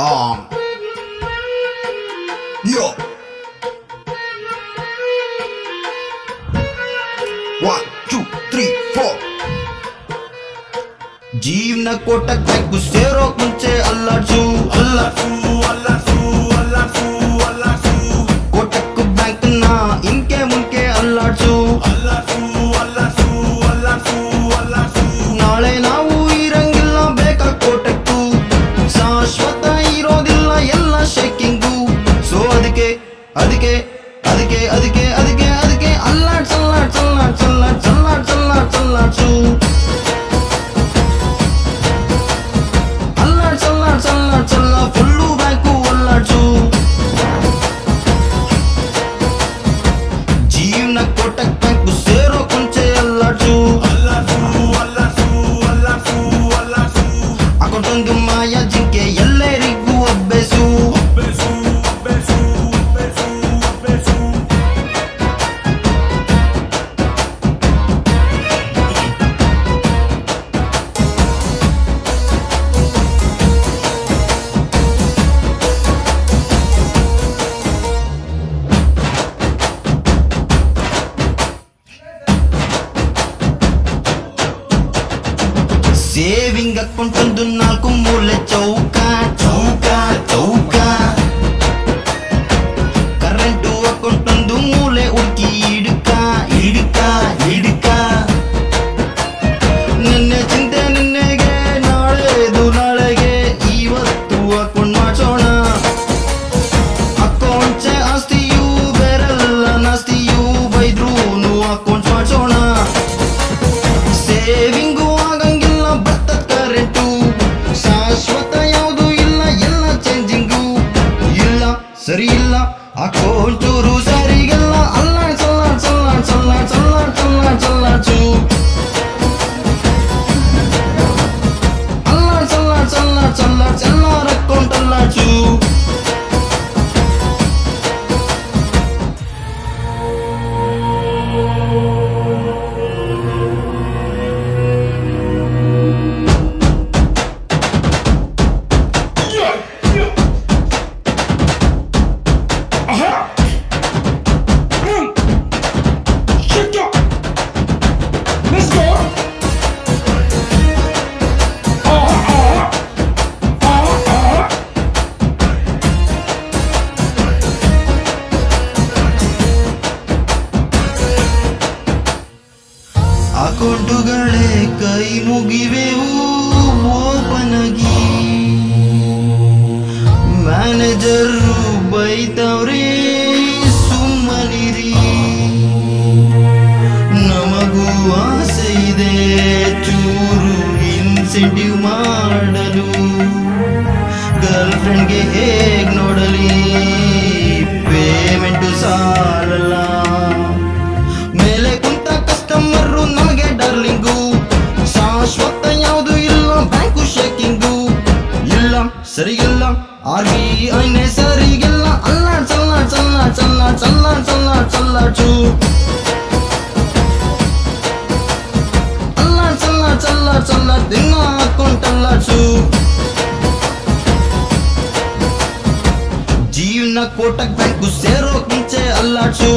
Yo. 1 2 3 4 ಜೀವನ Kotak bank ಸೇರೋಕ್ ಮುಂಚೆ ಅಲ್ಲಾಡ್ಸು Kotak bank ನ ಇಂಕೆ ಮುಂಕೆ ಅಲ್ಲಾಡ್ಸು ನಾಳೆ ನಾವು ಇರಂಗಿಲ್ಲ ಬೇಕಾ ಕೋಟಕ್ಕು ಶಾಶ್ವತ ಇರೋದಿಲ್ಲ ಎಲ್ಲ ಶೇಕಿಂಗು ಸೊ ಅದಕ್ಕೆ ಅಲ್ಲಾಡ್ಸು ಫುಲ್ಲು ಬ್ಯಾಂಕು ಅಲ್ಲಾಡ್ಸು ಜೀವನ ಕೋಟಕ್ ಬ್ಯಾಂಕು ಸೇರೋ ಕೊಂಚೆ ಅಲ್ಲಾಡ್ಸು ಅಕೊಂಡೊಂದು ಮಾಯ ಜಿಂಕೆ ಎಲ್ಲರಿಗೂ ಅಭ್ಯಾಸು ಸೇವಿಂಗ್ ಅಕೌಂಟ್ ಒಂದು 4 ಮೂಲೆ ಚೌಕ ಕರೆಂಟು ಅಕೌಂಟ್ ಒಂದು ಮೂಲೆ ಹುಡುಕಿ ಇಡುಕ ನಿನ್ನೆ ಚಿಂತೆ ನಿನ್ನೆಗೆ ನಾಳೆಗೆ ಇವತ್ತು ಅಕೌಂಟ್ ಮಾಡ್ಸೋಣ ಅಕೌಂಟ್ಸೆ ಆಸ್ತಿಯು ಬೇರೆಲ್ಲ ನಾಸ್ತಿಯು ಬೈದ್ರೂನು ಅಕೌಂಟ್ ಮಾಡ್ಸೋಣ ಸೇವಿಂಗು ಆಗಂಗಿಲ್ಲ ಬರ್ತದ ಕರೆಂಟು ಶಾಶ್ವತ ಯಾವುದು ಇಲ್ಲ ಎಲ್ಲ ಚೇಂಜಿಂಗು ಇಲ್ಲ ಸರಿ ಇಲ್ಲ ಅಕೌಂಟ್ ಚೂರು ಸರಿಗೆಲ್ಲ ಅಲ್ಲಾಡ್ಸು ಎಲ್ಲರ ಅಕೌಂಟ್ ಅಲ್ಲಾಡ್ಸು ಅಕೌಂಟುಗಳೇ ಕೈ ಮುಗಿವೆವು ಓಪನ್ ಆಗಿ ಮ್ಯಾನೇಜರು ಬೈತವ್ರೆ ಸುಮ್ಮನಿರಿ ನಮಗೂ ಆಸೆ ಇದೆ ಚೂರು ಇನ್ಸೆಂಟಿವ್ ಮಾಡಲು ಗರ್ಲ್ ಫ್ರೆಂಡ್ಗೆ ಹೇಗ್ ನೋಡಲಿ ಪೇಮೆಂಟು ಸಾಲಲ್ಲ ಮೇಲೆ ಕುಂತ ಕಸ್ಟಮರು ನಮಗೆ ಡಾರ್ಲಿಂಗು ಶಾಶ್ವತ ಯಾವುದು ಇಲ್ಲ ಬ್ಯಾಂಕು ಶೇಕಿಂಗು ಇಲ್ಲ ಸರಿಗಿಲ್ಲ RBIನೇ ಸರಿಗಿಲ್ಲ ಅಲ್ಲಾಡ್ಸು ದಿನ ಅಕೌಂಟ್ ಅಲ್ಲಾಡ್ಸು ಜೀವನ ಕೋಟಕ್ ಬ್ಯಾಂಕು ಸೇರೋ ಮುಂಚೆ ಅಲ್ಲಾಡ್ಸು